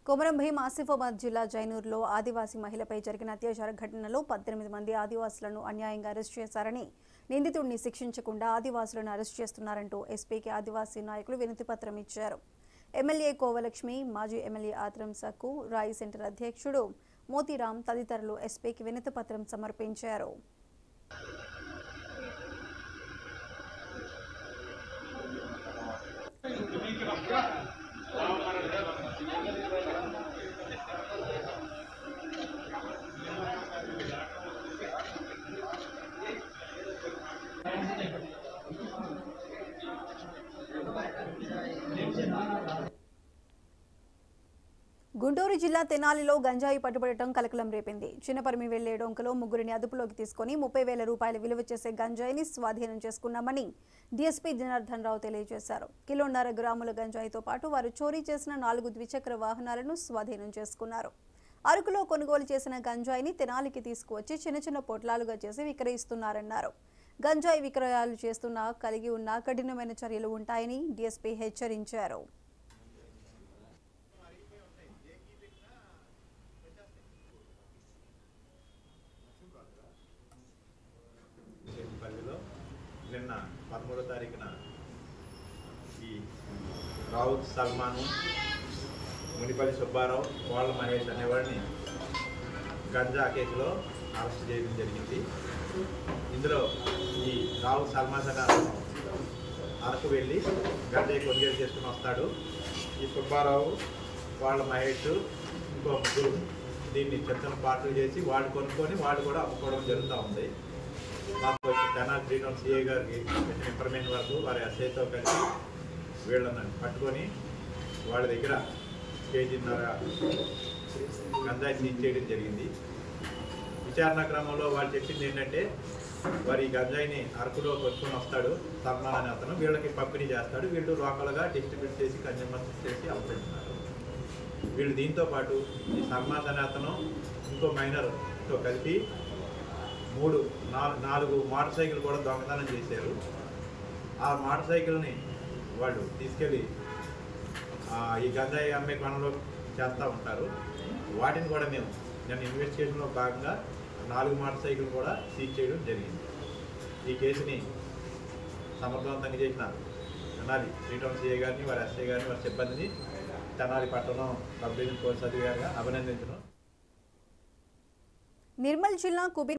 కొమరం భీం ఆసిఫాబాద్ జిల్లా జైనూర్లో ఆదివాసీ మహిళపై జరిగిన అత్యాచార ఘటనలో 18 మంది ఆదివాసులను అన్యాయంగా అరెస్ట్ చేశారని, నిందితుడిని శిక్షించకుండా ఆదివాసులను అరెస్ట్ చేస్తున్నారంటూ ఎస్పీకి ఆదివాసీ నాయకులు వినతిపత్రం ఇచ్చారు. ఎమ్మెల్యే కోవలక్ష్మి, మాజీ ఎమ్మెల్యే ఆత్రం సక్కు, రాయి సెంటర్ అధ్యక్షుడు మోతీరాం తదితరులు ఎస్పీకి వినతిపత్రం సమర్పించారు. గుంటూరు జిల్లా తెనాలిలో గంజాయి పట్టుబడటం కలకలం రేపింది. చిన్నపరిమి వెళ్లే డొంకలో ముగ్గురిని అదుపులోకి తీసుకుని 30,000 రూపాయల విలువ చేసే గంజాయిని స్వాధీనం చేసుకున్నామని డీఎస్పీ జనార్దన్ రావు తెలియజేశారు. 1.5 కిలోల గంజాయితో పాటు వారు చోరీ చేసిన 4 ద్విచక్ర వాహనాలను స్వాధీనం చేసుకున్నారు. అరకులో కొనుగోలు చేసిన గంజాయిని తెనాలికి తీసుకువచ్చి చిన్న చిన్న పొట్లాలుగా చేసి విక్రయిస్తున్నారన్నారు. గంజాయి విక్రయాలు చేస్తున్నా కలిగి ఉన్న కఠినమైన చర్యలు ఉంటాయని డీఎస్పీ హెచ్చరించారు. నిన్న 13వ తారీఖున ఈ రావుత్ సల్మాను, మునిపల్లి సుబ్బారావు, కోళ్ళ మహేష్ అనేవాడిని గంజా కేసులో అరెస్ట్ చేయడం జరిగింది. ఇందులో ఈ రావుత్ సల్మాన్ అరకు వెళ్ళి గంజాయి కొనుగోలు చేసుకుని వస్తాడు. ఈ సుబ్బారావు, కోళ్ళ మహేష్ ఇంకో ముగ్గురు దీన్ని చిన్న చిన్న పార్టీలు చేసి వాడు కొనుక్కొని వాడు కూడా అమ్ముకోవడం జరుగుతూ ఉంది. మాకు తెనాలి 3 టౌన్ సిఐ గారికి ఇన్ఫర్మేషన్ వరకు వారి ఎస్ఐతో కలిసి వీళ్ళని పట్టుకొని వాళ్ళ దగ్గర కేజీన్నర గంజాయి సీజ్ చేయడం జరిగింది. విచారణ క్రమంలో వాళ్ళు చెప్పింది ఏంటంటే, వారి ఈ గంజాయిని అరకులో కొనుక్కొని వస్తాడు సల్మాన్ అనే అతను, వీళ్ళకి పంపిణీ చేస్తాడు. వీళ్ళు లోకల్గా డిస్ట్రిబ్యూట్ చేసి కన్జ్యూమర్స్ చేసి అమ్ముకుంటున్నారు. వీళ్ళు దీంతో పాటు ఈ సల్మాన్ అనే అతను ఇంకో మైనర్తో కలిపి 4 మోటార్ సైకిల్ కూడా దొంగతనం చేశారు. ఆ మోటార్ సైకిల్ని వాళ్ళు తీసుకెళ్ళి ఈ గంజాయి అమ్మే కొనలో చేస్తూ ఉంటారు. వాటిని కూడా మేము నిన్న ఇన్వెస్టిగేషన్లో భాగంగా 4 మోటార్ సైకిల్ కూడా సీజ్ చేయడం జరిగింది. ఈ కేసుని సమర్థవంతంగా చేసిన తెనాలి 3 టౌన్ సిఐ గారిని, వారి ఎస్ఐ గారిని, వారి సిబ్బందిని తెనాలి పట్టణం సబ్ డివిజన్ పోలీస్ అధికారిగా అభినందించడం. నిర్మల్ జిల్లా కుబీర్